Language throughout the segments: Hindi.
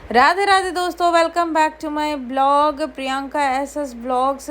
राधे राधे दोस्तों, welcome back to my blog Priyanka SS blogs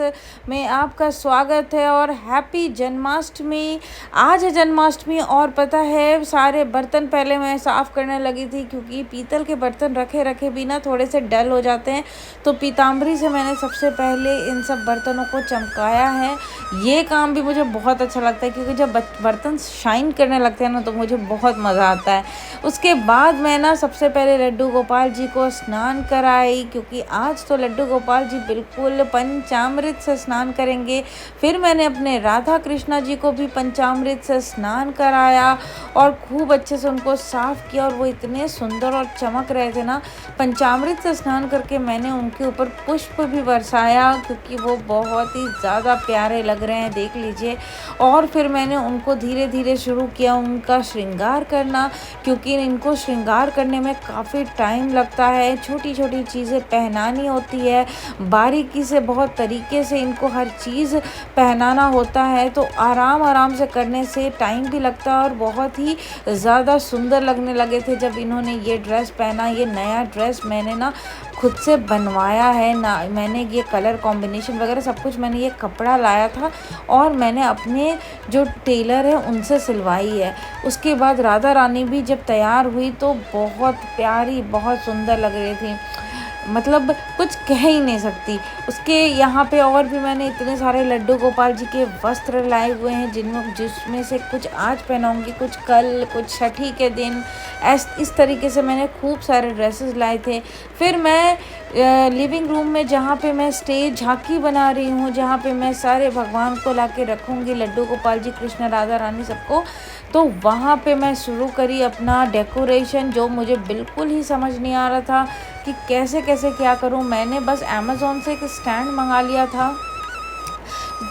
में आपका स्वागत है। और हैप्पी जन्माष्टमी। आज है जन्माष्टमी और पता है सारे बर्तन पहले मैं साफ़ करने लगी थी क्योंकि पीतल के बर्तन रखे रखे भी ना थोड़े से डल हो जाते हैं। तो पीताम्बरी से मैंने सबसे पहले इन सब बर्तनों को चमकाया है। ये काम भी मुझे बहुत अच्छा लगता है क्योंकि जब बर्तन शाइन करने लगते हैं ना तो मुझे बहुत मज़ा आता है। उसके बाद मैं ना सबसे पहले लड्डू गोपाल जी को स्नान कराई क्योंकि आज तो लड्डू गोपाल जी बिल्कुल पंचामृत से स्नान करेंगे। फिर मैंने अपने राधा कृष्णा जी को भी पंचामृत से स्नान कराया और खूब अच्छे से उनको साफ़ किया और वो इतने सुंदर और चमक रहे थे ना। पंचामृत से स्नान करके मैंने उनके ऊपर पुष्प भी बरसाया क्योंकि वो बहुत ही ज़्यादा प्यारे लग रहे हैं, देख लीजिए। और फिर मैंने उनको धीरे धीरे शुरू किया उनका श्रृंगार करना क्योंकि इनको श्रृंगार करने में काफ़ी टाइम लगता है। छोटी छोटी चीज़ें पहनानी होती है, बारीकी से बहुत तरीके से इनको हर चीज़ पहनाना होता है। तो आराम आराम से करने से टाइम भी लगता है और बहुत ही ज़्यादा सुंदर लगने लगे थे जब इन्होंने ये ड्रेस पहना। ये नया ड्रेस मैंने ना खुद से बनवाया है ना, मैंने ये कलर कॉम्बिनेशन वगैरह सब कुछ मैंने ये कपड़ा लाया था और मैंने अपने जो टेलर है उनसे सिलवाई है। उसके बाद राधा रानी भी जब तैयार हुई तो बहुत प्यारी, बहुत सुंदर लग रही थी, मतलब कुछ कह ही नहीं सकती। उसके यहाँ पे और भी मैंने इतने सारे लड्डू गोपाल जी के वस्त्र लाए हुए हैं जिसमें से कुछ आज पहनाऊँगी, कुछ कल, कुछ छठी के दिन। इस तरीके से मैंने खूब सारे ड्रेसेस लाए थे। फिर मैं लिविंग रूम में जहाँ पे मैं स्टेज झांकी बना रही हूँ, जहाँ पे मैं सारे भगवान को ला के रखूँगी, लड्डू गोपाल जी, कृष्ण, राधा रानी सबको, तो वहाँ पे मैं शुरू करी अपना डेकोरेशन जो मुझे बिल्कुल ही समझ नहीं आ रहा था कि कैसे कैसे क्या करूं। मैंने बस अमेज़ॉन से एक स्टैंड मंगा लिया था,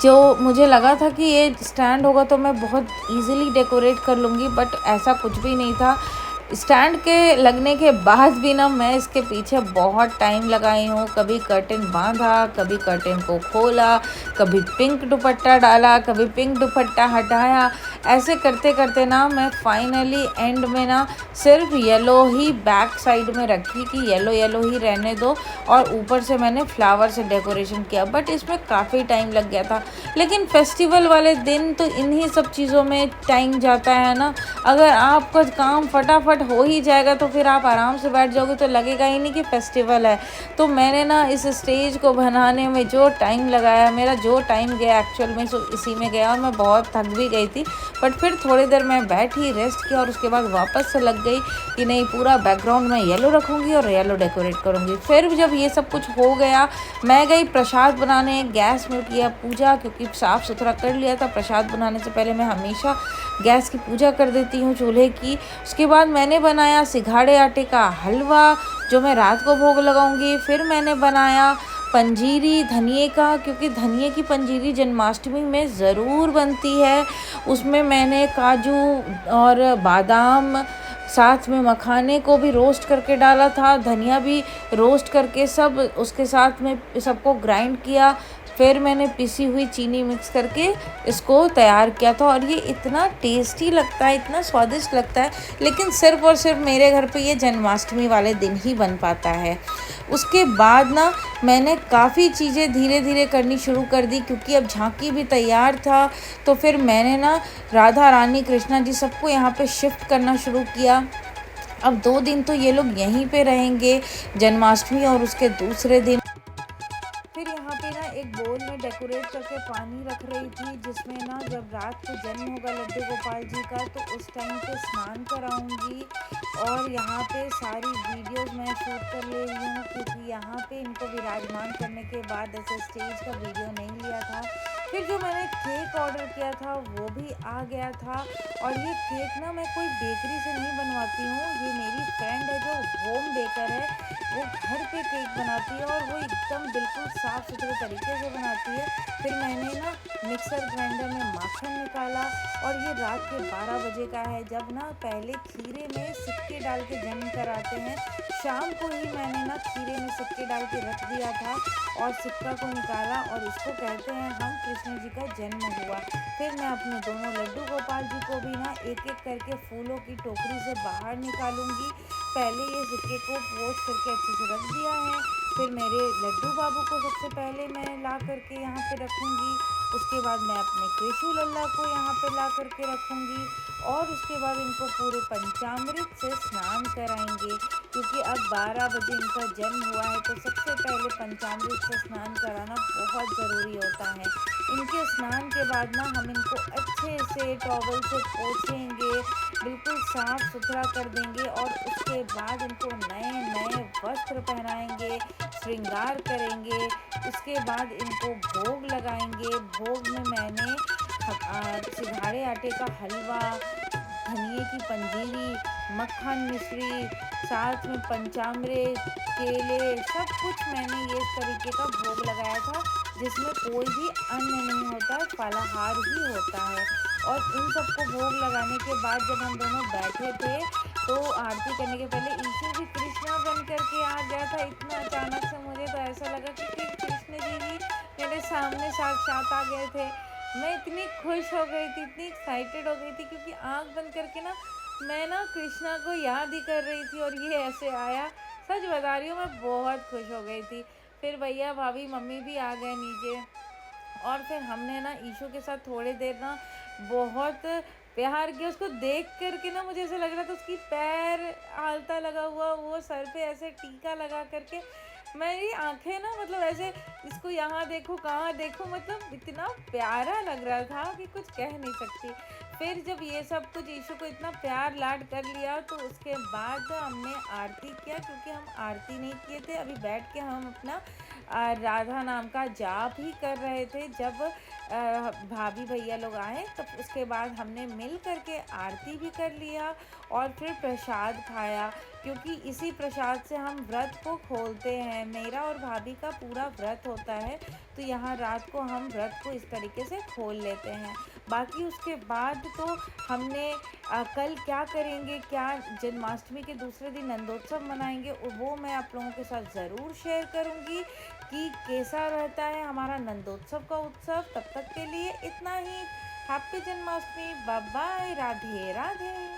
जो मुझे लगा था कि ये स्टैंड होगा तो मैं बहुत इजीली डेकोरेट कर लूँगी, बट ऐसा कुछ भी नहीं था। स्टैंड के लगने के बाद भी ना मैं इसके पीछे बहुत टाइम लगाई हूँ। कभी कर्टेन बांधा, कभी कर्टेन को खोला, कभी पिंक दुपट्टा डाला, कभी पिंक दुपट्टा हटाया। ऐसे करते करते ना मैं फाइनली एंड में ना सिर्फ येलो ही बैक साइड में रखी कि येलो येलो ही रहने दो, और ऊपर से मैंने फ्लावर से डेकोरेशन किया। बट इसमें काफ़ी टाइम लग गया था, लेकिन फेस्टिवल वाले दिन तो इन्हीं सब चीज़ों में टाइम जाता है ना। अगर आपका काम फटाफट हो ही जाएगा तो फिर आप आराम से बैठ जाओगे तो लगेगा ही नहीं कि फेस्टिवल है। तो मैंने ना इस स्टेज को बनाने में जो टाइम लगाया, मेरा जो टाइम गया एक्चुअल में इसी में गया, और मैं बहुत थक भी गई थी। बट फिर थोड़ी देर मैं बैठी, रेस्ट किया और उसके बाद वापस से लग गई कि नहीं, पूरा बैकग्राउंड में येलो रखूँगी और येलो डेकोरेट करूँगी। फिर जब ये सब कुछ हो गया, मैं गई प्रसाद बनाने। गैस में किया पूजा क्योंकि साफ़ सुथरा कर लिया था। प्रसाद बनाने से पहले मैं हमेशा गैस की पूजा कर देती हूँ, चूल्हे की। उसके बाद मैंने बनाया सिंघाड़े आटे का हलवा जो मैं रात को भोग लगाऊंगी। फिर मैंने बनाया पंजीरी धनिए का, क्योंकि धनिए की पंजीरी जन्माष्टमी में ज़रूर बनती है। उसमें मैंने काजू और बादाम, साथ में मखाने को भी रोस्ट करके डाला था, धनिया भी रोस्ट करके सब उसके साथ में सबको ग्राइंड किया। फिर मैंने पिसी हुई चीनी मिक्स करके इसको तैयार किया था और ये इतना टेस्टी लगता है, इतना स्वादिष्ट लगता है। लेकिन सिर्फ और सिर्फ मेरे घर पे ये जन्माष्टमी वाले दिन ही बन पाता है। उसके बाद ना मैंने काफ़ी चीज़ें धीरे धीरे करनी शुरू कर दी क्योंकि अब झांकी भी तैयार था। तो फिर मैंने ना राधा रानी, कृष्णा जी सबको यहाँ पे शिफ्ट करना शुरू किया। अब 2 दिन तो ये लोग यहीं पे रहेंगे जन्माष्टमी, और उसके दूसरे दिन फिर यहाँ पे ना एक बोल में डेकोरेट करके पानी रख रही थी जिसमें ना जब रात को जन्म होगा लड्डू गोपाल जी का तो उस टाइम पे स्नान कराऊंगी। और यहाँ पे सारी वीडियोस मैं शूट कर ले रही हूँ क्योंकि यहाँ पे इनको विराजमान करने के बाद ऐसे स्टेज का वीडियो नहीं लिया था। फिर जो मैंने केक ऑर्डर किया था वो भी आ गया था। और ये केक ना मैं कोई बेकरी से नहीं बनवाती हूँ, ये मेरी फ्रेंड है जो होम बेकर है, वो घर पे केक बनाती है और वो एकदम बिल्कुल साफ़ सुथरे तरीके से बनाती है। फिर मैंने ना मिक्सर ग्राइंडर में माखन निकाला और ये रात के 12 बजे का है, जब ना पहले खीरे में सिक्के डाल के जन्म कराते हैं। शाम को ही मैंने ना खीरे में सिक्के डाल के रख दिया था और सिक्का को निकाला और इसको कहते हैं हम कृष्ण जी का जन्म हुआ। फिर मैं अपने दोनों लड्डू गोपाल जी को भी ना एक एक करके फूलों की टोकरी से बाहर निकालूंगी। पहले ये सिक्के को पोंछ करके अच्छे से रख दिया है। फिर मेरे लड्डू बाबू को सबसे पहले मैं ला करके यहाँ पे रखूँगी। उसके बाद मैं अपने कृषु लल्ला को यहाँ पे ला करके रखूँगी और उसके बाद इनको पूरे पंचामृत से स्नान कराएंगे, क्योंकि अब 12 बजे इनका जन्म हुआ है तो सबसे पहले पंचामृत से स्नान कराना बहुत ज़रूरी होता है। इनके स्नान के बाद ना हम इनको अच्छे से टॉवल से पोंछेंगे, बिल्कुल साफ़ सुथरा कर देंगे और उसके बाद इनको नए नए वस्त्र पहनाएंगे, श्रृंगार करेंगे। उसके बाद इनको भोग लगाएंगे। भोग में मैंने सिंघाड़े आटे का हलवा, धनिए की पंजीरी, मक्खन मिश्री, साथ में पंचामृत, केले, सब कुछ मैंने ये इस तरीके का भोग लगाया था, जिसमें कोई भी अन्न नहीं होता, फलाहार ही होता है। और इन सबको भोग लगाने के बाद जब हम दोनों बैठे थे तो आरती करने के पहले ईशु भी कृष्णा बन करके आ गया था। इतना अचानक से मुझे तो ऐसा लगा कि कृष्ण जी ही मेरे सामने साक्षात आ गए थे। मैं इतनी खुश हो गई थी, इतनी एक्साइटेड हो गई थी, क्योंकि आँख बंद करके ना मैं ना कृष्णा को याद ही कर रही थी और ये ऐसे आया। सच बता रही हूँ, मैं बहुत खुश हो गई थी। फिर भैया भाभी मम्मी भी आ गए नीचे और फिर हमने ना ईशु के साथ थोड़ी देर ना बहुत प्यार किया। उसको देख करके ना मुझे ऐसा लग रहा था उसकी पैर आलता लगा हुआ, वो सर पे ऐसे टीका लगा करके, मेरी आंखें ना मतलब ऐसे इसको यहाँ देखो कहाँ देखो, मतलब इतना प्यारा लग रहा था कि कुछ कह नहीं सकती। फिर जब ये सब कुछ ईशु को इतना प्यार लाड कर लिया तो उसके बाद हमने आरती किया, क्योंकि हम आरती नहीं किए थे। अभी बैठ के हम अपना राधा नाम का जाप ही कर रहे थे। जब भाभी भैया लोग आए तब उसके बाद हमने मिल करके आरती भी कर लिया और फिर प्रसाद खाया, क्योंकि इसी प्रसाद से हम व्रत को खोलते हैं। मेरा और भाभी का पूरा व्रत होता है, तो यहाँ रात को हम व्रत को इस तरीके से खोल लेते हैं। बाकी उसके बाद तो हमने कल क्या करेंगे, क्या जन्माष्टमी के दूसरे दिन नंदोत्सव मनाएंगे, वो मैं आप लोगों के साथ ज़रूर शेयर करूँगी कि कैसा रहता है हमारा नंदोत्सव का उत्सव। तब तक के लिए इतना ही। Happy Janmashtami, bye bye, Radhe Radhe.